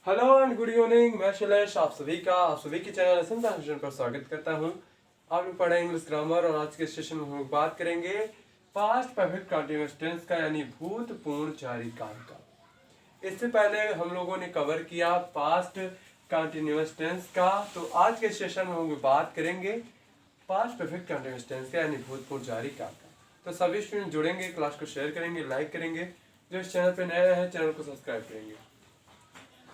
Hello and good evening. मैं शैलेश आप सभी के चैनल सेशन पर स्वागत करता हूं। आप लोग पढ़े इंग्लिश ग्रामर और आज के सेशन में हम लोग बात करेंगे पास्ट परफेक्ट कंटीन्यूअस टेंस का यानी भूतपूर्ण जारी काल का। इससे पहले हम लोगों ने कवर किया पास्ट कंटीन्यूअस टेंस का, तो आज के सेशन में हम लोग बात करेंगे पास्ट परफेक्ट कंटीन्यूअस टेंस का यानी भूतपूर्ण जारी काल का। तो सभी स्टूडेंट जुड़ेंगे, क्लास को शेयर करेंगे, लाइक करेंगे। जो इस चैनल पे नए हैं चैनल को सब्सक्राइब करेंगे।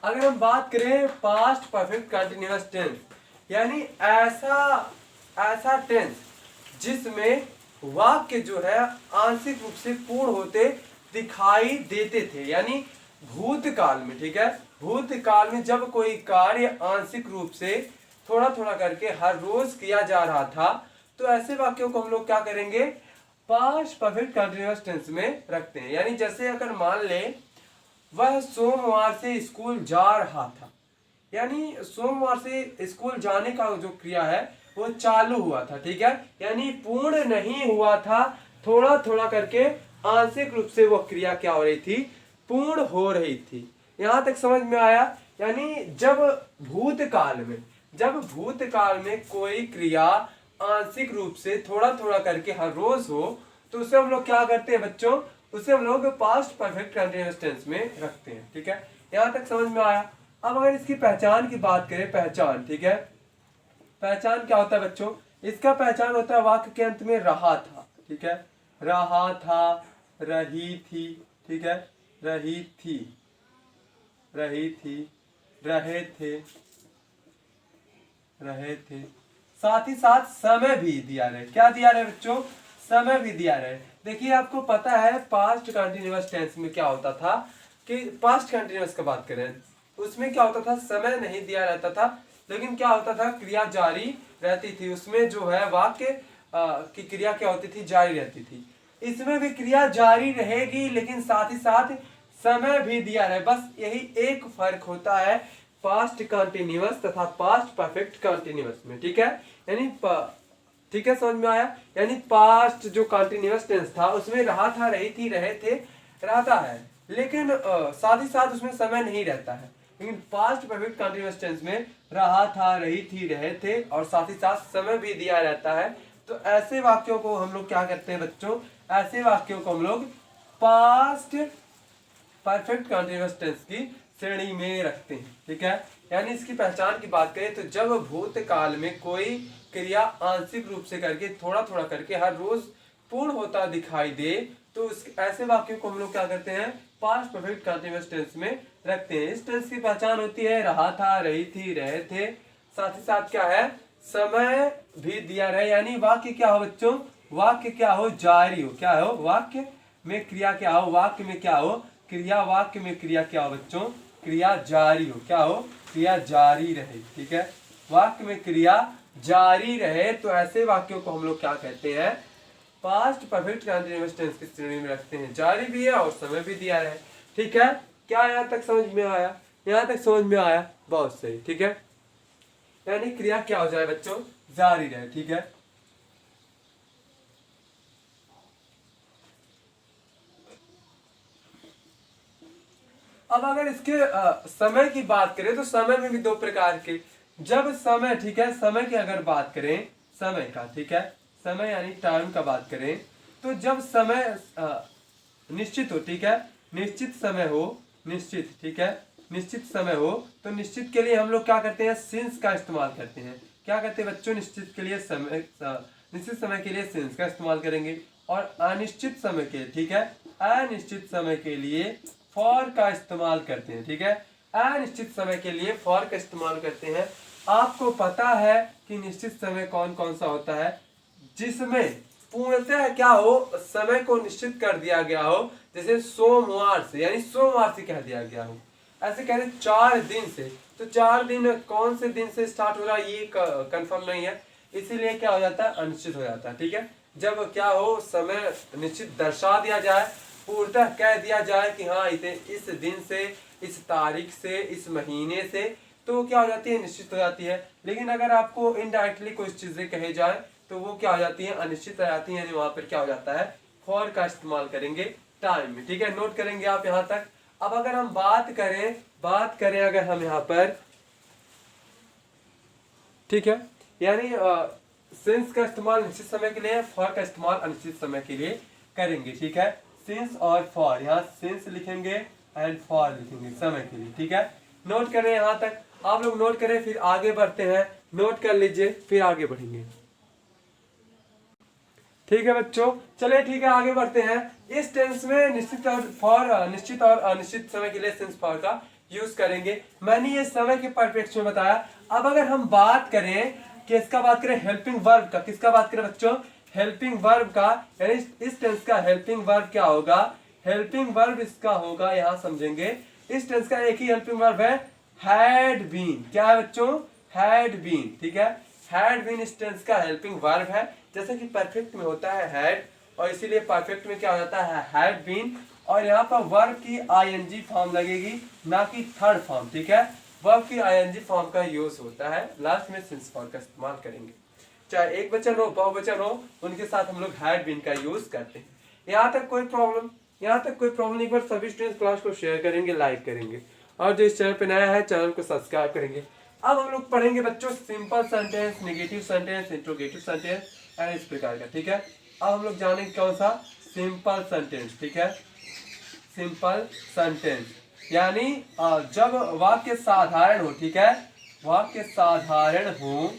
अगर हम बात करें पास्ट परफेक्ट कंटीन्यूअस टेंस यानी ऐसा ऐसा टेंस जिसमें वाक्य जो है आंशिक रूप से पूर्ण होते दिखाई देते थे, यानी भूतकाल में। ठीक है, भूतकाल में जब कोई कार्य आंशिक रूप से थोड़ा थोड़ा करके हर रोज किया जा रहा था, तो ऐसे वाक्यों को हम लोग क्या करेंगे, पास्ट परफेक्ट कंटीन्यूअस टेंस में रखते हैं। यानी जैसे अगर मान ले वह सोमवार से स्कूल जा रहा था, यानी सोमवार से स्कूल जाने का जो क्रिया है वो चालू हुआ था। ठीक है, यानी पूर्ण नहीं हुआ था, थोड़ा थोड़ा करके आंशिक रूप से वो क्रिया क्या हो रही थी, पूर्ण हो रही थी। यहां तक समझ में आया। यानी जब भूतकाल में कोई क्रिया आंशिक रूप से थोड़ा थोड़ा करके हर रोज हो, तो उसे हम लोग क्या करते हैं बच्चों, उसे हम लोग पास्ट परफेक्ट कंटीन्यूअस टेंस में रखते हैं। ठीक है, यहां तक समझ में आया। अब अगर इसकी पहचान की बात करें, पहचान, ठीक है, पहचान क्या होता है बच्चों, इसका पहचान होता है वाक्य के अंत में रहा था। ठीक है, रहा था, रही थी, ठीक है, रही थी, रही थी, रहे थे, रहे थे। साथ ही साथ समय भी दिया रहे। क्या दिया रहे बच्चों, समय भी दिया रहे। देखिए आपको पता है पास्ट कंटीन्यूअस टेंस में क्या होता था कि पास्ट कंटीन्यूअस का बात करें उसमें क्या होता था, समय नहीं दिया रहता था, लेकिन क्या होता था, क्रिया जारी रहती थी। उसमें जो है वाक्य की क्रिया क्या होती थी, जारी रहती थी। इसमें भी क्रिया जारी रहेगी, लेकिन साथ ही साथ समय भी दिया रहे। बस यही एक फर्क होता है पास्ट कंटीन्यूअस तथा पास्ट परफेक्ट कंटीन्यूअस में। ठीक है, यानी ठीक है, समझ में आया। यानी पास्ट जो कंटीन्यूअस टेंस था उसमें रहा था, रही थी, रहे थे, रहता है, लेकिन साथ ही साथ उसमें समय नहीं रहता है। लेकिन पास्ट परफेक्ट कंटीन्यूअस टेंस में रहा था, रही थी, रहे थे और साथ ही साथ समय भी दिया रहता है। तो ऐसे वाक्यों को हम लोग क्या करते हैं बच्चों, ऐसे वाक्यों को हम लोग पास्ट परफेक्ट कंटीन्यूअस टेंस की श्रेणी में रखते हैं। ठीक है, यानी इसकी पहचान की बात करें तो जब भूतकाल में कोई क्रिया आंशिक रूप से करके थोड़ा थोड़ा करके हर रोज पूर्ण होता दिखाई दे, तो उस ऐसे वाक्यों को हम लोग क्या करते हैं, पास्ट परफेक्ट कंटीन्यूअस टेंस में रखते हैं। इस टेंस की पहचान होती है रहा था, रही थी, रहे थे, साथ ही साथ क्या है, समय भी दिया रहे। यानी वाक्य क्या हो बच्चों, वाक्य क्या हो, जारी हो। क्या हो, वाक्य में क्रिया क्या हो, वाक्य में क्या हो, क्रिया, वाक्य में क्रिया क्या हो बच्चों, क्रिया जारी हो। क्या हो, क्रिया जारी रहे। ठीक है, वाक्य में क्रिया जारी रहे, तो ऐसे वाक्यों को हम लोग क्या कहते हैं, पास्ट परफेक्ट कंटीन्यूअस टेंस की श्रेणी में रखते हैं। जारी भी है और समय भी दिया रहे। ठीक है, क्या यहाँ तक समझ में आया, यहाँ तक समझ में आया, बहुत सही। ठीक है, यानी क्रिया क्या हो जाए बच्चों, जारी रहे। ठीक है, अब अगर इसके समय की बात करें तो समय में भी दो प्रकार के, जब समय, ठीक है, समय की अगर बात करें, समय का, ठीक है, समय यानी टाइम का बात करें, तो जब समय निश्चित हो, ठीक है, निश्चित समय हो, निश्चित, ठीक है, निश्चित समय हो, तो निश्चित के लिए हम लोग क्या करते हैं, सिंस का इस्तेमाल करते हैं। क्या करते हैं बच्चों, निश्चित के लिए समय, निश्चित समय के लिए सिंस का इस्तेमाल करेंगे। और अनिश्चित समय के, ठीक है, अनिश्चित समय के लिए फॉर का इस्तेमाल करते हैं। ठीक है, अनिश्चित समय के लिए फॉर का इस्तेमाल करते हैं। आपको पता है कि निश्चित समय कौन कौन सा होता है, जिसमें पूर्णतः क्या हो, समय को निश्चित कर दिया गया हो, जैसे सोमवार से, यानी सोमवार से कह दिया गया हो। ऐसे कह रहे 4 दिन से, तो 4 दिन कौन से दिन से स्टार्ट हो रहा है ये कंफर्म नहीं है, इसीलिए क्या हो जाता है, अनिश्चित हो जाता है। ठीक है, जब क्या हो, समय निश्चित दर्शा दिया जाए, पूर्णतः कह दिया जाए कि हाँ इस दिन से, इस तारीख से, इस महीने से, तो क्या हो जाती है, निश्चित हो जाती है। लेकिन अगर आपको इनडायरेक्टली कोई चीजें कहे जाए तो वो क्या हो जाती है, अनिश्चित हो जाती है। यानी वहां पर क्या हो जाता है, फॉर का इस्तेमाल करेंगे टाइम में। ठीक है, नोट करेंगे आप यहाँ तक। अब अगर हम बात करें अगर हम यहाँ पर, ठीक है, यानी सिंस का इस्तेमाल निश्चित समय के लिए, फॉर का इस्तेमाल अनिश्चित समय के लिए करेंगे, ठीक है। सिंस और फॉर, यहाँ सिंस लिखेंगे एंड फॉर लिखेंगे समय के लिए, ठीक है। नोट करें यहाँ तक, आप लोग नोट करें, फिर आगे बढ़ते हैं, नोट कर लीजिए फिर आगे बढ़ेंगे, ठीक है बच्चों। चलिए ठीक है, आगे बढ़ते हैं। इस टेंस में निश्चित और फॉर, निश्चित और अनिश्चित समय के लिए सिंस फॉर का यूज करेंगे। मैंने ये समय के परफेक्ट में बताया। अब अगर हम बात करें कि इसका बात करें हेल्पिंग वर्ब का, किसका बात करें बच्चों, हेल्पिंग वर्ब का, यानी इस टेंस का हेल्पिंग वर्ब क्या होगा, हेल्पिंग वर्ब इसका होगा, यहां समझेंगे। इस टेंस का एक ही हेल्पिंग वर्ब है, हैड बीन। क्या है बच्चों, हैड बीन, ठीक है। हैड बीन इस टेंस का हेल्पिंग वर्ब है, जैसे कि परफेक्ट में होता है हैड, और इसीलिए परफेक्ट में क्या हो जाता है, हैड बीन। और यहाँ पर वर्ब की आईएनजी फॉर्म लगेगी, ना कि थर्ड फॉर्म, ठीक है। वर्ब की आईएनजी फॉर्म का यूज होता है, लास्ट में सिंस फॉर का इस्तेमाल करेंगे। चाहे एक वचन हो, बहुवचन हो, उनके साथ हम लोग हैड बीन का यूज करते हैं। यहाँ तक कोई प्रॉब्लम, यहाँ तक कोई प्रॉब्लम नहीं, पर सभी स्टूडेंट्स क्लास को शेयर करेंगे, लाइक करेंगे, और जो इस चैनल पे नया है चैनल को सब्सक्राइब करेंगे। अब हम लोग पढ़ेंगे बच्चों simple sentence, negative sentence, interrogative sentence and इस प्रकार का, ठीक है। अब हम लोग जानेंगे कौन सा, सिंपल सेंटेंस, ठीक है। सिंपल सेंटेंस यानी जब वाक्य साधारण हो, ठीक है, वाक्य साधारण हो,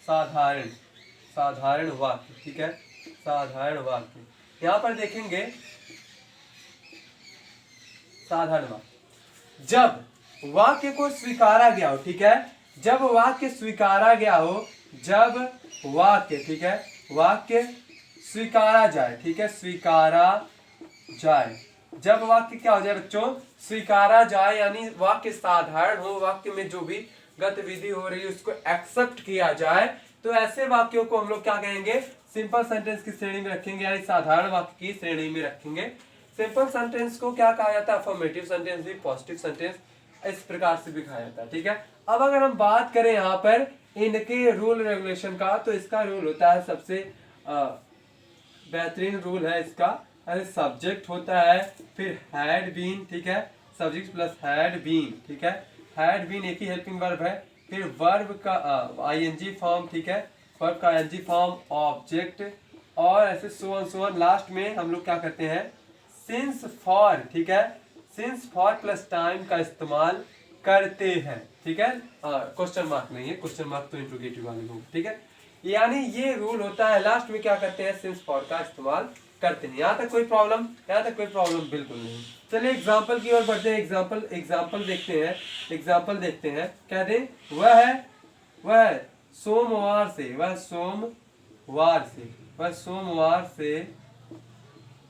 साधारण, साधारण वाक्य, ठीक है, साधारण वाक्य। यहां पर देखेंगे साधारण वाक्य, जब वाक्य को स्वीकारा गया हो, ठीक है, जब वाक्य स्वीकारा गया हो, जब वाक्य, ठीक है, वाक्य स्वीकारा जाए, ठीक है, स्वीकारा जाए, जब वाक्य क्या हो जाए बच्चों, स्वीकारा जाए, यानी वाक्य साधारण हो, वाक्य में जो भी गतिविधि हो रही है उसको एक्सेप्ट किया जाए, तो ऐसे वाक्यों को हम लोग क्या कहेंगे, सिंपल सेंटेंस की श्रेणी में रखेंगे, यानी साधारण वाक्य की श्रेणी में रखेंगे। सिंपल सेंटेंस को क्या कहा जाता है, अफर्मेटिव सेंटेंस भी, पॉजिटिव सेंटेंस, इस प्रकार से भी कहा जाता है, ठीक है। अब अगर हम बात करें यहाँ पर इनके रूल रेगुलेशन का, तो इसका रूल होता है, सबसे बेहतरीन रूल है इसका, अरे सब्जेक्ट होता है, फिर हैड बीन, ठीक है, सब्जेक्ट प्लस हैड बीन, ठीक है, हैड बीन एक ही हेल्पिंग वर्ब है, फिर वर्ब का आईएनजी फॉर्म, ठीक है, वर्ब का आईएनजी फॉर्म, ऑब्जेक्ट, और ऐसे सो ऑन, लास्ट में हम लोग क्या करते हैं, सिंस फॉर, ठीक है, सिंस फॉर प्लस टाइम का इस्तेमाल करते हैं, ठीक है। क्वेश्चन मार्क नहीं है, क्वेश्चन मार्क तो इंट्रोगेटिव वाले होंगे, ठीक है। यानी ये रूल होता है, लास्ट में क्या करते हैं, सिंस फॉर का इस्तेमाल करते हैं। यहाँ तक कोई प्रॉब्लम, यहाँ तक कोई प्रॉब्लम बिल्कुल नहीं। चलिए एग्जाम्पल की ओर बढ़ते हैं, एग्जाम्पल देखते हैं, एग्जाम्पल देखते हैं। कह दें वह सोमवार से, वह सोमवार से, वह सोमवार से,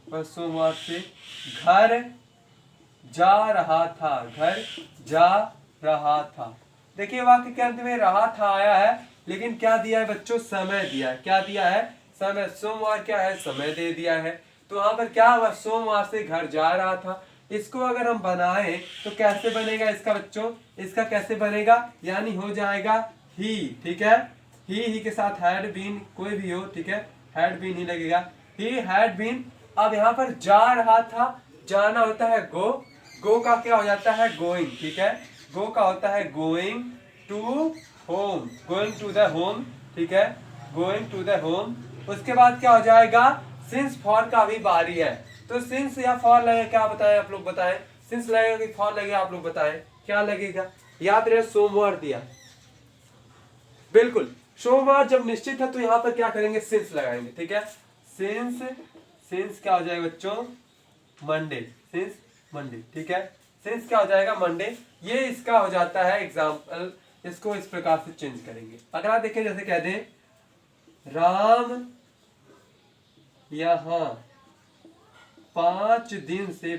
वह सोमवार से घर जा रहा था, घर जा रहा था। देखिए वाक्य के अंत में रहा था आया है, लेकिन क्या दिया है बच्चों, समय दिया है, क्या दिया है, समय। सोमवार क्या है, समय दे दिया है, तो वहां पर क्या हुआ, सोमवार से घर जा रहा था। इसको अगर हम बनाएं तो कैसे बनेगा इसका बच्चों, इसका कैसे बनेगा, यानी हो जाएगा ही, ठीक है, ही के साथ हैड बीन कोई भी हो, ठीक है, हैड बीन ही लगेगा, ही हैड बीन। अब यहाँ पर जा रहा था, जाना होता है गो का क्या हो जाता है, गोइंग, ठीक है, गो का होता है going to home, going to the home, ठीक है, गोइंग टू द होम। उसके बाद क्या हो जाएगा, सिंस फॉर का भी बारी है, तो सिंस या फॉर लगेगा, क्या बताएं आप लोग, बताएं, सिंस लगेगा कि फॉर लगेगा, आप लोग बताएं क्या लगेगा। याद रहे सोमवार दिया, बिल्कुल, सोमवार जब निश्चित है तो यहाँ पर क्या करेंगे, सिंस लगाएंगे, ठीक है, सिंस क्या हो जाएगा बच्चों, मंडे, सिंस मंडे, ठीक है, सिंस क्या हो जाएगा, मंडे। ये इसका हो जाता है एग्जाम्पल, इसको इस प्रकार से चेंज करेंगे। अगर आप देखें, जैसे कह दें राम यहाँ 5 दिन से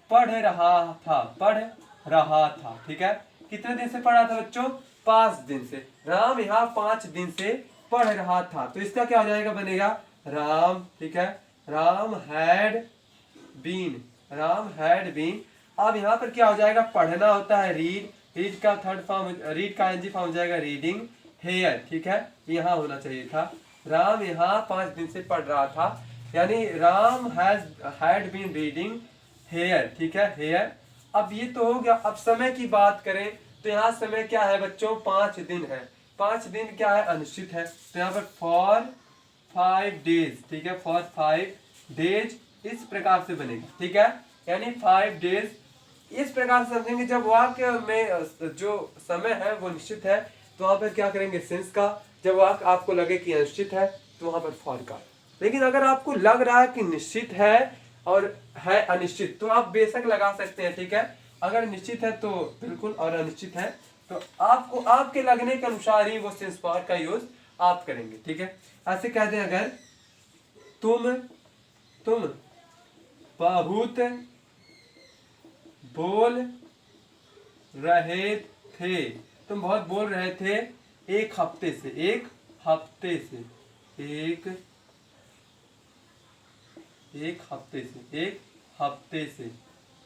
पढ़ रहा था, ठीक है, कितने दिन से पढ़ रहा था बच्चों, 5 दिन से। राम यहाँ 5 दिन से पढ़ रहा था, तो इसका क्या हो जाएगा, बनेगा राम, ठीक है, Ram had been, Ram had been. अब यहाँ पर क्या हो जाएगा, पढ़ना होता है रीड का थर्ड फॉर्म, रीड का एनजी फॉर्म हो जाएगा रीडिंग, हेयर, ठीक है, यहाँ होना चाहिए था। राम यहाँ 5 दिन से पढ़ रहा था, यानी Ram had been reading here, ठीक है, हेयर। अब ये तो हो गया। अब समय की बात करें तो यहाँ समय क्या है बच्चों, 5 दिन है। 5 दिन क्या है, अनिश्चित है। तो यहाँ पर फॉर 5 डेज, ठीक है, फॉर 5 डेज इस प्रकार से बनेगा, ठीक है, यानी 5 डेज इस प्रकार से समझेंगे। जब वाक्य में जो समय है वो निश्चित है तो वहां पर क्या करेंगे, सिंस का। जब वाक्य आपको लगे कि अनिश्चित है तो वहां पर फॉर का। लेकिन अगर आपको लग रहा है कि निश्चित है और है अनिश्चित तो आप बेशक लगा सकते हैं, ठीक है। अगर निश्चित है तो बिल्कुल, और अनिश्चित है तो आपको आपके लगने के अनुसार ही वो सिंस फॉर का यूज आप करेंगे, ठीक है। ऐसे कहते हैं, अगर तुम बहुत बोल रहे थे, तुम बहुत बोल रहे थे एक हफ्ते से, एक हफ्ते से, एक हफ्ते से, एक हफ्ते से,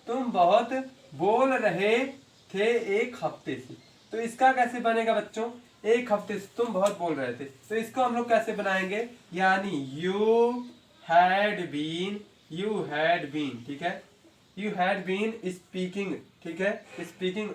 तुम बहुत बोल रहे थे एक हफ्ते से। तो इसका कैसे बनेगा बच्चों, एक हफ्ते से तुम बहुत बोल रहे थे, तो इसको हम लोग कैसे बनाएंगे, यानी यू हैड बीन, ठीक है, यू हैड बीन स्पीकिंग, ठीक है, स्पीकिंग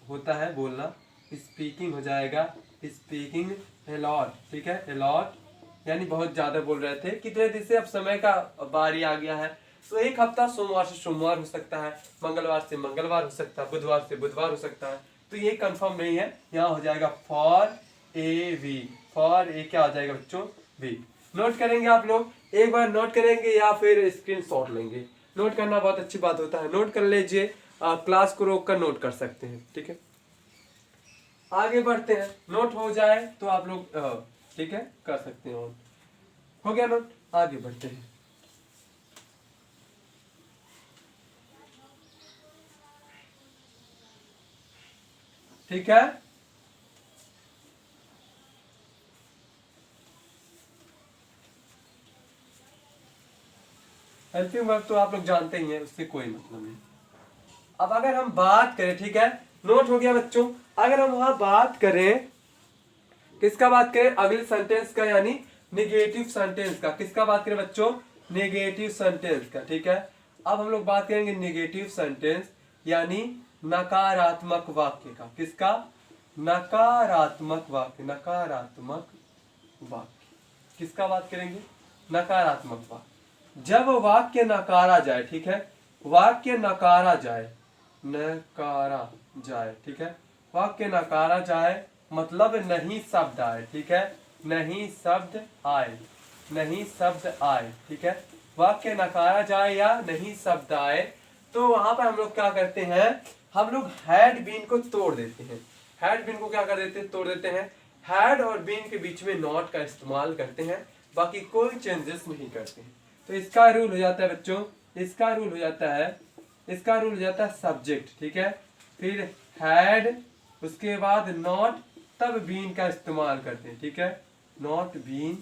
होता है बोलना, स्पीकिंग हो जाएगा स्पीकिंग अलॉट, ठीक है, अलॉट यानी बहुत ज्यादा बोल रहे थे। कितने दिन से, अब समय का बारी आ गया है तो एक हफ्ता सोमवार से सोमवार हो सकता है, मंगलवार से मंगलवार हो सकता है, बुधवार से बुधवार हो सकता है। तो ये कंफर्म नहीं है, यहाँ हो जाएगा for a week, for a क्या हो जाएगा बच्चों, वीक। नोट करेंगे आप लोग, एक बार नोट करेंगे या फिर स्क्रीनशॉट लेंगे। नोट करना बहुत अच्छी बात होता है, नोट कर लीजिए, क्लास को रोक कर नोट कर सकते हैं, ठीक है। आगे बढ़ते हैं, नोट हो जाए तो आप लोग ठीक है कर सकते हैं। हो गया नोट, आगे बढ़ते हैं। ठीक है, हेल्पिंग वर्ब तो आप लोग जानते ही हैं, उससे कोई मतलब नहीं। अब अगर हम बात करें, ठीक है, नोट हो गया बच्चों। अगर हम वहां बात करें, किसका बात करें, अगले सेंटेंस का, यानी निगेटिव सेंटेंस का। किसका बात करें बच्चों, निगेटिव सेंटेंस का, ठीक है। अब हम लोग बात करेंगे निगेटिव सेंटेंस यानी नकारात्मक वाक्य का। किसका, नकारात्मक वाक्य, नकारात्मक वाक्य किसका बात करेंगे, नकारात्मक वाक्य। जब वाक्य नकारा जाए, ठीक है, वाक्य नकारा जाए, नकारा जाए, ठीक है, वाक्य नकारा जाए मतलब नहीं शब्द आए, ठीक है, नहीं शब्द आए, नहीं शब्द आए, ठीक है, वाक्य नकारा जाए या नहीं शब्द आए तो वहां पर हम लोग क्या करते हैं, हम लोग हैड बीन को तोड़ देते हैं। हैड बीन को क्या कर देते हैं, तोड़ देते हैं। हैड और बीन के बीच में नॉट का इस्तेमाल करते हैं, बाकी कोई चेंजेस नहीं करते हैं। तो इसका रूल हो जाता है बच्चों, इसका रूल हो जाता है, इसका रूल हो जाता है सब्जेक्ट, ठीक है, फिर हैड, उसके बाद नॉट, तब बीन का इस्तेमाल करते हैं, ठीक है, नॉट बीन,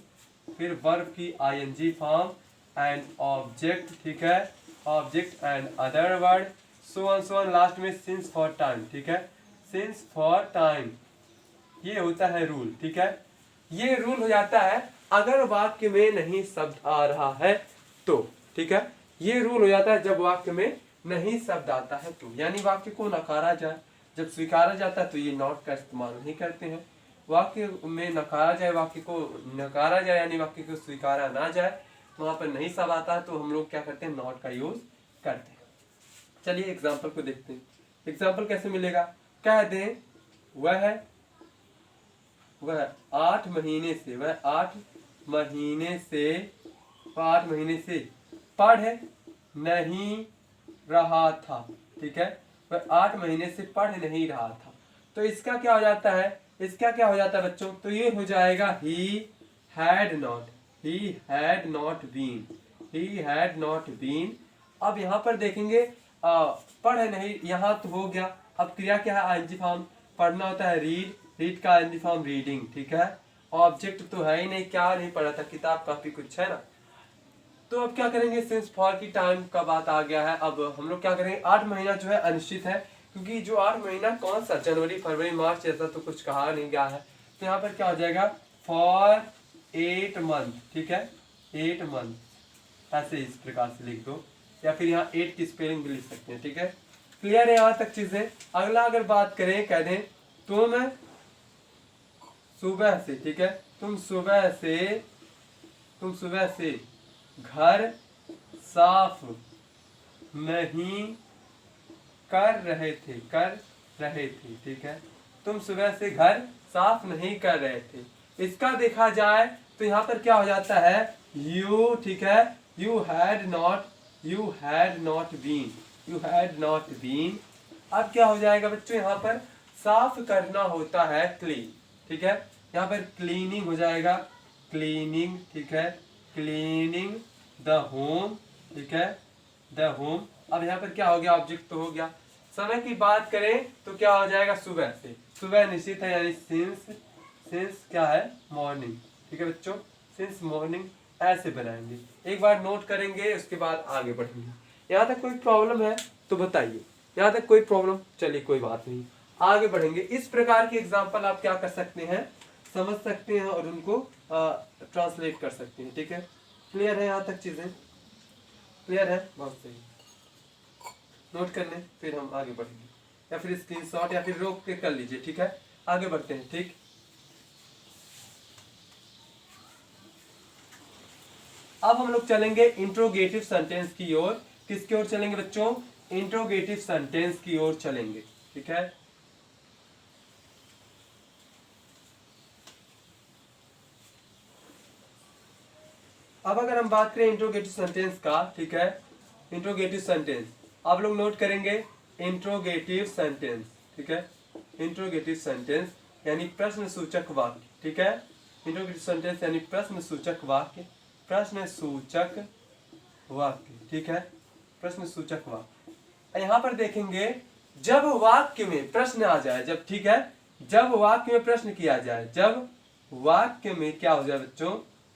फिर वर्ब की आईएनजी फॉर्म एंड ऑब्जेक्ट, ठीक है, object and other word, so on last में सिंस फॉर टाइम, ठीक है, सिंस फॉर टाइम। ये होता है रूल, ठीक है। ये रूल हो जाता है अगर वाक्य में नहीं शब्द आ रहा है तो, ठीक है, ये रूल हो जाता है जब वाक्य में नहीं शब्द आता है तो, यानी वाक्य को नकारा जाए। जब स्वीकारा जाता है तो ये नॉट का इस्तेमाल नहीं करते हैं। वाक्य में नकारा जाए, वाक्य को नकारा जाए यानी वाक्य को स्वीकारा ना जाए, वहां पर नहीं शब्द आता है तो हम लोग क्या करते हैं, नॉट का यूज करते हैं। चलिए एग्जाम्पल को देखते हैं। एग्जाम्पल कैसे मिलेगा, कह दें वह 8 महीने से, वह 8 महीने से, 8 महीने से पढ़ नहीं रहा था, ठीक है, वह 8 महीने से पढ़ नहीं रहा था। तो इसका क्या हो जाता है, इसका क्या हो जाता है बच्चों, तो ये हो जाएगा he had not been, he had not been। अब यहाँ पर देखेंगे पढ़ नहीं, यहाँ तो हो गया। अब क्रिया क्या है, आईएनजी फॉर्म, पढ़ना होता है रीड, रीड का आईएनजी फॉर्म रीडिंग, ठीक है, ऑब्जेक्ट तो है ही नहीं, क्या नहीं पढ़ा था, किताब काफी कुछ है ना। तो अब क्या करेंगे, सिंस फॉर की टाइम का बात आ गया है। अब हम लोग क्या करेंगे, 8 महीना जो है अनिश्चित है, क्योंकि जो 8 महीना कौन सा, जनवरी फरवरी मार्च ऐसा तो कुछ कहा नहीं गया है। तो यहाँ पर क्या हो जाएगा, फॉर 8 मंथ, ठीक है, 8 मंथ, ऐसे इस प्रकार से लिख दो, या फिर यहाँ 8 की स्पेलिंग भी लिख सकते हैं। ठीक है, क्लियर है यहाँ तक चीजें। अगला अगर बात करें, कह दें तुम सुबह से, ठीक है, तुम सुबह से घर साफ नहीं कर रहे थे, ठीक है, तुम सुबह से घर साफ नहीं कर रहे थे। इसका देखा जाए तो यहाँ पर क्या हो जाता है, यू, ठीक है, यू हैड नॉट बीन। अब क्या हो जाएगा बच्चों, यहाँ पर साफ करना होता है क्लीन, ठीक है, यहाँ पर क्लीनिंग हो जाएगा, क्लीनिंग, ठीक है, क्लीनिंग द होम, ठीक है, द होम। अब यहाँ पर क्या हो गया, ऑब्जेक्ट तो हो गया। समय की बात करें तो क्या हो जाएगा, सुबह से, सुबह निश्चित है, यानी सिंस क्या है, मॉर्निंग, ठीक है बच्चों, सिंस मॉर्निंग ऐसे बनाएंगे। एक बार नोट करेंगे, उसके बाद आगे बढ़ेंगे। यहाँ तक कोई प्रॉब्लम है तो बताइए, यहाँ तक कोई प्रॉब्लम, चलिए कोई बात नहीं, आगे बढ़ेंगे। इस प्रकार के एग्जाम्पल आप क्या कर सकते हैं, समझ सकते हैं और उनको ट्रांसलेट कर सकते हैं। ठीक है, क्लियर है यहाँ तक चीजें, क्लियर है, बहुत सही। नोट कर लें, फिर हम आगे बढ़ेंगे, या फिर स्क्रीनशॉट या फिर रोक के कर लीजिए। ठीक है, आगे बढ़ते हैं। ठीक, अब हम लोग चलेंगे इंट्रोगेटिव सेंटेंस की ओर। किसकी ओर चलेंगे बच्चों, इंट्रोगेटिव सेंटेंस की ओर चलेंगे। ठीक है, अब अगर हम बात करें इंट्रोगेटिव सेंटेंस का, ठीक है, इंट्रोगेटिव सेंटेंस आप लोग नोट करेंगे, इंट्रोगेटिव सेंटेंस, ठीक है, इंट्रोगेटिव सेंटेंस यानी प्रश्न सूचक वाक्य। ठीक है, इंट्रोगेटिव सेंटेंस यानी प्रश्न सूचक वाक्य, प्रश्न सूचक वाक्य, ठीक है, प्रश्न सूचक वाक्य। यहाँ पर देखेंगे, जब वाक्य में प्रश्न आ जाए, जब, ठीक है, जब वाक्य में प्रश्न किया जाए, जब वाक्य में क्या हो जाए बच्चों,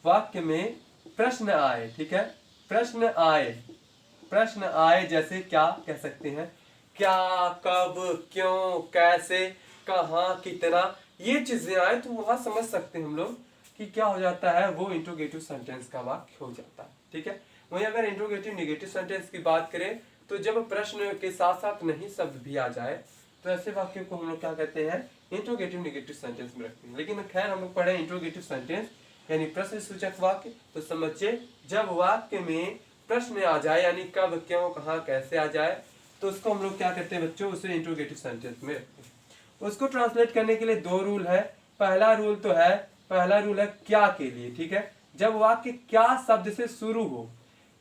वाक्य में प्रश्न आए, ठीक है, प्रश्न आए, प्रश्न आए, जैसे क्या कह सकते हैं, क्या, कब, क्यों, कैसे, कहाँ, कितना, ये चीजें आए तो वहां समझ सकते हैं हम लोग कि क्या हो जाता है, वो इंट्रोगेटिव सेंटेंस का वाक्य हो जाता है। ठीक है, वहीं अगर इंट्रोगेटिव नेगेटिव सेंटेंस की बात करें तो जब प्रश्न के साथ साथ नहीं शब्द भी आ जाए तो ऐसे वाक्य को हम लोग क्या कहते हैं, इंट्रोगेटिव नेगेटिव सेंटेंस में रखते हैं। लेकिन खैर हम लोग पढ़े इंट्रोगेटिव सेंटेंस यानी प्रश्न सूचक वाक्य, तो समझिए जब वाक्य में प्रश्न आ जाए, यानी कब, क्यों, कहाँ, कैसे आ जाए, तो उसको हम लोग क्या कहते हैं बच्चों, उसे इंट्रोगेटिव सेंटेंस में रखते हैं। उसको ट्रांसलेट करने के लिए दो रूल है। पहला रूल है क्या के लिए, ठीक है, जब वाक्य क्या शब्द से शुरू हो,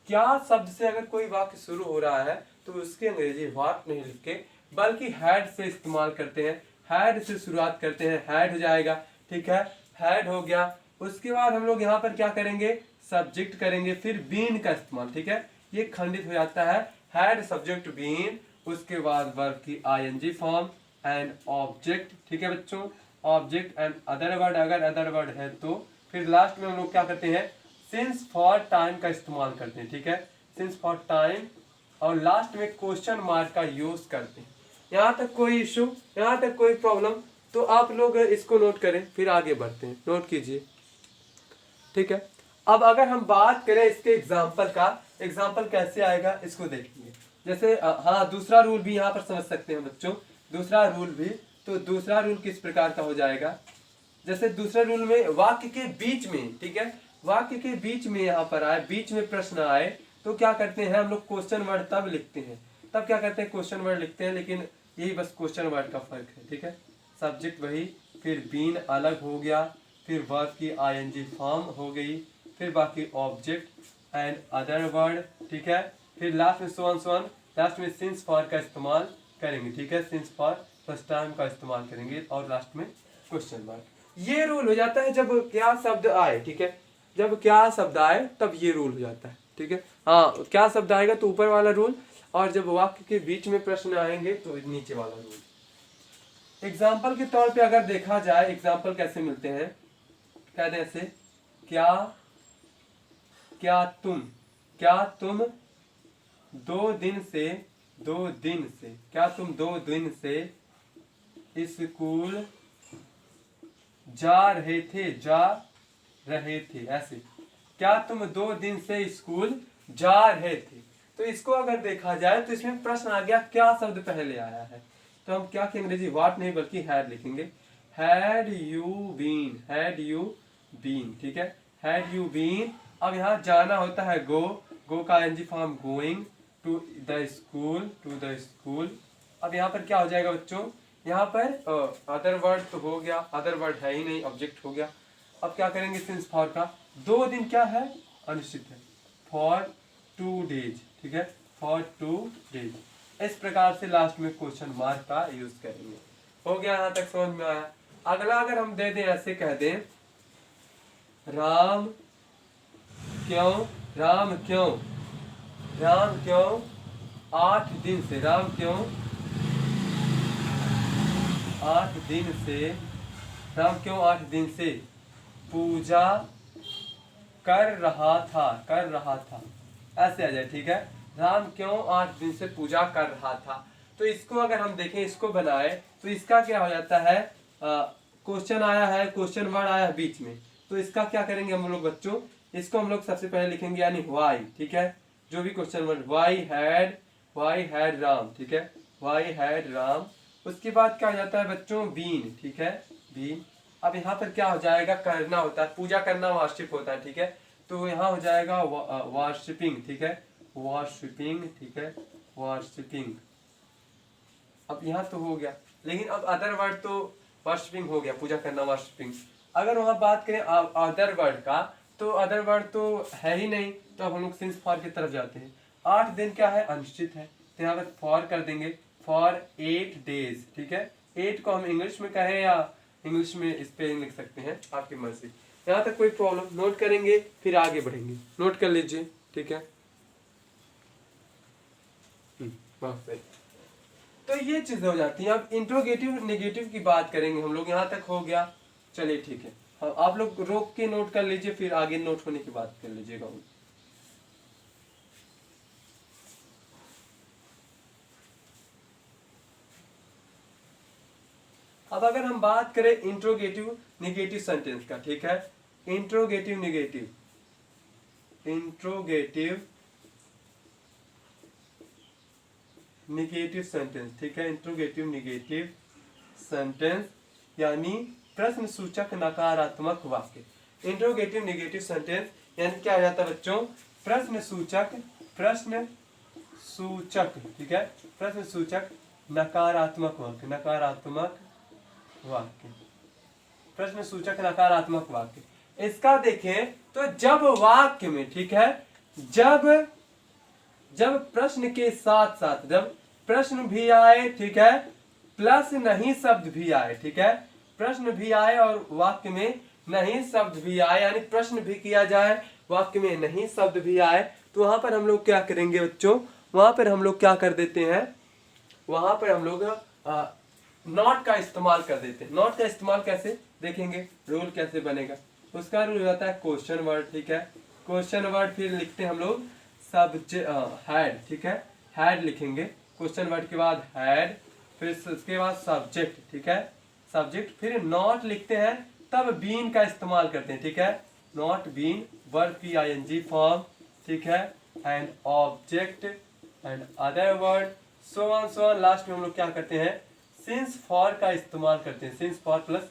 क्या शब्द से अगर कोई वाक्य शुरू हो रहा है तो उसके अंग्रेजी व्हाट नहीं लिख के बल्कि हैड से इस्तेमाल करते हैं, हैड से शुरुआत करते हैं, हैड हो जाएगा। ठीक है, हैड हो गया। उसके बाद हम लोग यहाँ पर क्या करेंगे, सब्जेक्ट करेंगे, फिर बीन का इस्तेमाल। ठीक है, ये खंडित हो जाता है, हैड, सब्जेक्ट, बीन, उसके बाद वर्ब की आईएनजी फॉर्म एंड ऑब्जेक्ट। ठीक है बच्चों, ऑब्जेक्ट एंड अदर वर्ड, अगर अदर वर्ड है तो फिर लास्ट में हम लोग क्या करते हैं, सिंस फॉर टाइम का इस्तेमाल करते हैं। ठीक है, सिंस फॉर टाइम, और लास्ट में क्वेश्चन मार्क का यूज करते हैं। यहाँ तक कोई इशू, यहाँ तक कोई प्रॉब्लम, तो आप लोग इसको नोट करें, फिर आगे बढ़ते हैं, नोट कीजिए। ठीक है, अब अगर हम बात करें इसके एग्जाम्पल का, एग्जाम्पल कैसे आएगा इसको देखेंगे। जैसे हाँ, दूसरा रूल भी यहाँ पर समझ सकते हैं बच्चों, दूसरा रूल भी, तो दूसरा रूल किस प्रकार का हो जाएगा, जैसे दूसरे रूल में वाक्य के बीच में, ठीक है, वाक्य के बीच में यहाँ पर आए, बीच में प्रश्न आए, तो क्या करते हैं हम लोग, क्वेश्चन वर्ड तब लिखते हैं, तब क्या करते हैं, क्वेश्चन वर्ड लिखते हैं, लेकिन यही बस क्वेश्चन वर्ड का फर्क है। ठीक है, सब्जेक्ट वही, फिर बीन अलग हो गया, फिर वर्ब की आईएनजी फॉर्म हो गई, फिर बाकी ऑब्जेक्ट एंड अदर वर्ड। ठीक है, फिर लास्ट में सो ऑन, लास्ट में सिंस फॉर का इस्तेमाल करेंगे। ठीक है, सिंस फॉर प्लस टाइम का इस्तेमाल करेंगे, और लास्ट में क्वेश्चन वर्ड। ये रूल हो जाता है जब क्या शब्द आए। ठीक है, जब क्या शब्द आए तब ये रूल हो जाता है। ठीक है, हाँ, क्या शब्द आएगा तो ऊपर वाला रूल, और जब वाक्य के बीच में प्रश्न आएंगे तो नीचे वाला रूल। एग्जाम्पल के तौर पे अगर देखा जाए, एग्जाम्पल कैसे मिलते हैं, कहते हैं ऐसे, क्या तुम 2 दिन से स्कूल जा रहे थे, ऐसे, क्या तुम 2 दिन से स्कूल जा रहे थे। तो इसको अगर देखा जाए तो इसमें प्रश्न आ गया क्या शब्द पहले आया है, तो हम क्या कि अंग्रेजी व्हाट नहीं बल्कि हैड लिखेंगे। Had you been, had you been, ठीक है, हैड यू बीन। अब यहाँ जाना होता है गो, गो का NG form going to the school, to the school. अब यहाँ पर क्या हो जाएगा बच्चों, यहाँ पर अदर वर्ड तो हो गया, अदर वर्ड है ही नहीं, ऑब्जेक्ट हो गया। अब क्या करेंगे सिंस फॉर का, 2 दिन क्या है, अनिश्चित है, फॉर 2 डेज, ठीक है, फॉर 2 डेज। इस प्रकार से लास्ट में क्वेश्चन मार्क का यूज करेंगे। हो गया, यहाँ तक समझ में आया। अगला अगर हम दे दें, ऐसे कह दें राम क्यों, राम क्यों, राम क्यों 8 दिन से, राम क्यों 8 दिन से, राम क्यों 8 दिन से पूजा कर रहा था, कर रहा था, ऐसे आ जाए, ठीक है। राम क्यों 8 दिन से पूजा कर रहा था। तो इसको अगर हम देखें, इसको बनाए तो इसका क्या हो जाता है, क्वेश्चन आया है, क्वेश्चन वर्ड आया है बीच में, तो इसका क्या करेंगे हम लोग बच्चों, इसको हम लोग सबसे पहले लिखेंगे यानी व्हाई, ठीक है, जो भी question word, why had Ram, ठीक है, व्हाई हैड राम। उसके बाद क्या हो जाता है बच्चों, बीन, ठीक है, बीन। अब यहाँ पर क्या हो जाएगा, करना होता है, पूजा करना वर्शिप होता है, ठीक है, तो यहाँ हो जाएगा वर्शिपिंग, ठीक है, वर्शिपिंग, ठीक है, वर्शिपिंग। अब यहाँ तो हो गया, लेकिन अब अदर वर्ड तो वर्शिपिंग हो गया, पूजा करना वर्शिपिंग। अगर वहाँ बात करें अदर वर्ड का, तो अदर वर्ड तो है ही नहीं, तो अब हम लोग सिंस फॉर की तरफ जाते हैं। 8 दिन क्या है, अनिश्चित है, तो यहाँ पर फॉर कर देंगे, फॉर 8 डेज, ठीक है। 8 को हम इंग्लिश में कहें या इंग्लिश में स्पेलिंग लिख सकते हैं, आपकी मर्जी। यहाँ तक कोई प्रॉब्लम, नोट करेंगे फिर आगे बढ़ेंगे, नोट कर लीजिए, ठीक है। बहुत सही। तो ये चीजें हो जाती हैं। अब इंट्रोगेटिव नेगेटिव की बात करेंगे हम लोग, यहाँ तक हो गया, चलिए ठीक है। हाँ, आप लोग रोक के नोट कर लीजिए, फिर आगे नोट होने की बात कर लीजिएगा। अब अगर हम बात करें इंट्रोगेटिव नेगेटिव सेंटेंस का, ठीक है, interrogative negative, interrogative negative sentence, ठीक है, इंट्रोगेटिव नेगेटिव सेंटेंस यानी प्रश्न सूचक नकारात्मक वाक्य। इंट्रोगेटिव नेगेटिव सेंटेंस यानी क्या हो जाता है बच्चों, प्रश्न सूचक, प्रश्न सूचक, ठीक है, प्रश्न सूचक नकारात्मक वाक्य, नकारात्मक वाक्य, प्रश्न सूचक नकारात्मक वाक्य। इसका देखें तो जब वाक्य में, ठीक है, जब प्रश्न के साथ साथ जब प्रश्न भी आए, ठीक है, प्लस नहीं शब्द भी आए, ठीक है, प्रश्न भी आए और वाक्य में नहीं शब्द भी आए, यानी प्रश्न भी किया जाए, वाक्य में नहीं शब्द भी आए, तो वहां पर हम लोग क्या करेंगे बच्चों, वहां पर हम लोग क्या कर देते हैं, वहां पर हम लोग नॉट का इस्तेमाल कर देते हैं। नॉट का इस्तेमाल कैसे देखेंगे, रूल कैसे बनेगा, उसका रूल होता है क्वेश्चन वर्ड, ठीक है, क्वेश्चन वर्ड फिर लिखते हैं हम लोग सब्जेक्ट हैड, ठीक है, हैड लिखेंगे, क्वेश्चन वर्ड के बाद हैड, फिर उसके बाद सब्जेक्ट, ठीक है, सब्जेक्ट, फिर नॉट लिखते हैं, तब बीन का इस्तेमाल करते हैं, ठीक है, नॉट बीन, वर्ब की आईएनजी फॉर्म, ठीक है, and object and other word, so on last में हम लोग क्या करते हैं, सिंस फॉर का इस्तेमाल करते हैं, सिंस फॉर प्लस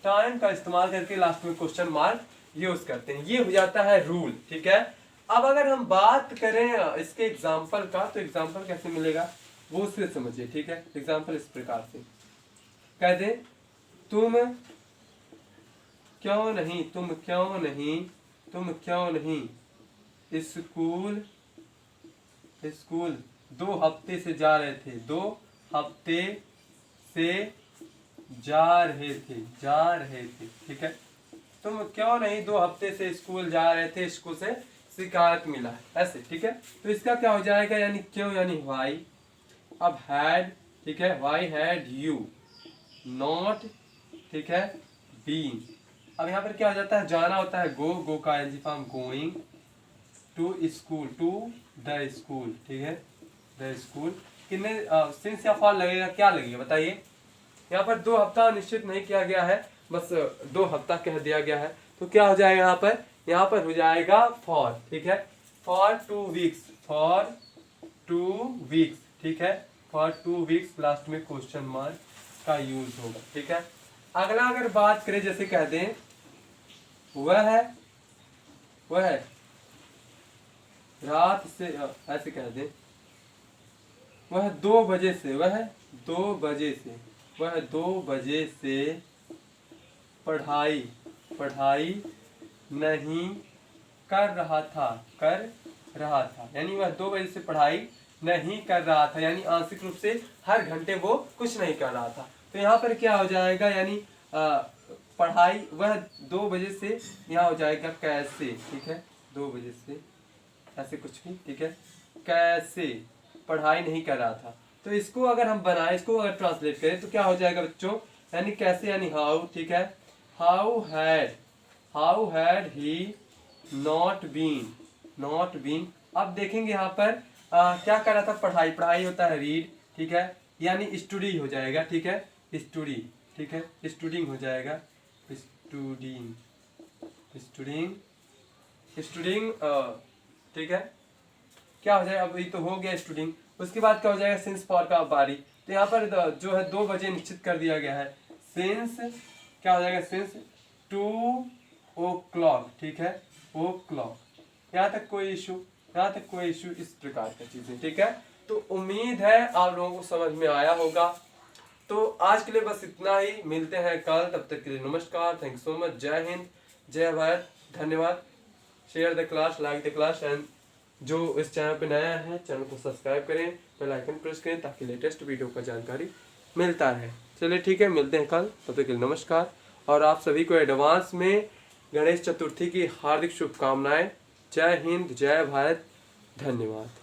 टाइम का इस्तेमाल करके लास्ट में क्वेश्चन मार्क यूज करते हैं। ये हो जाता है रूल, ठीक है। अब अगर हम बात करें इसके एग्जाम्पल का, तो एग्जाम्पल कैसे मिलेगा वो उससे समझिए, ठीक है। एग्जाम्पल इस प्रकार से कह दे, तुम क्यों नहीं, तुम क्यों नहीं, तुम क्यों नहीं स्कूल 2 हफ्ते से जा रहे थे, 2 हफ्ते से जा रहे थे, ठीक है। तुम क्यों नहीं 2 हफ्ते से स्कूल जा रहे थे, स्कूल से शिकायत मिला है, ऐसे, ठीक है। तो इसका क्या हो जाएगा, यानी क्यों यानी व्हाई। अब हैड, ठीक है, व्हाई हैड यू नॉट, ठीक है, बीन। अब यहाँ पर क्या हो जाता है, जाना होता है गो का NG form going to school, to the school, ठीक है, द स्कूल। कितने सिंस या फॉर लगेगा, क्या लगेगा बताइए। यहाँ पर 2 हफ्ता निश्चित नहीं किया गया है, बस 2 हफ्ता कह दिया गया है, तो क्या हो जाएगा यहाँ पर हो जाएगा फॉर, ठीक है, फॉर 2 वीक्स, फॉर 2 वीक्स, ठीक है, फॉर 2 वीक्स लास्ट में क्वेश्चन मार्क का यूज होगा, ठीक है। अगला अगर बात करें, जैसे कह दें वह रात से, ऐसे कह दें वह 2 बजे से, वह 2 बजे से पढ़ाई नहीं कर रहा था, यानी वह 2 बजे से पढ़ाई नहीं कर रहा था, यानी आंशिक रूप से हर घंटे वो कुछ नहीं कर रहा था। तो यहाँ पर क्या हो जाएगा, यानी पढ़ाई वह 2 बजे से, यहाँ हो जाएगा कैसे, ठीक है, 2 बजे से ऐसे कुछ भी, ठीक है, कैसे पढ़ाई नहीं कर रहा था। तो इसको अगर हम बनाए, इसको अगर ट्रांसलेट करें तो क्या हो जाएगा बच्चों, यानी कैसे यानी हाउ, ठीक है, how had he not been. अब देखेंगे यहाँ पर क्या कर रहा था, पढ़ाई होता है रीड, ठीक है, यानी स्टडी हो जाएगा, ठीक है, स्टडी, ठीक है, स्टूडिंग हो जाएगा, स्टूडिंग, ठीक है, क्या हो जाएगा, अब ये तो हो गया स्टूडिंग। उसके बाद क्या हो जाएगा, सिंस फॉर का बारी। तो यहाँ पर जो है 2 बजे निश्चित कर दिया गया है, सिंस क्या हो जाएगा, सिंस 2 o'clock, ठीक है, o'clock। यहाँ तक कोई इशू, इस प्रकार की चीजें, ठीक है। तो उम्मीद है आप लोगों को समझ में आया होगा। तो आज के लिए बस इतना ही, मिलते हैं कल, तब तक के लिए नमस्कार, थैंक सो मच, जय हिंद, जय भारत, धन्यवाद। Share the class, like the class, and जो इस चैनल पे नया है चैनल को सब्सक्राइब करें, बेल आइकन प्रेस करें ताकि लेटेस्ट वीडियो का जानकारी मिलता रहे। चलिए ठीक है, मिलते हैं कल, तब तक के लिए नमस्कार। और आप सभी को एडवांस में गणेश चतुर्थी की हार्दिक शुभकामनाएं। जय हिंद, जय भारत, धन्यवाद।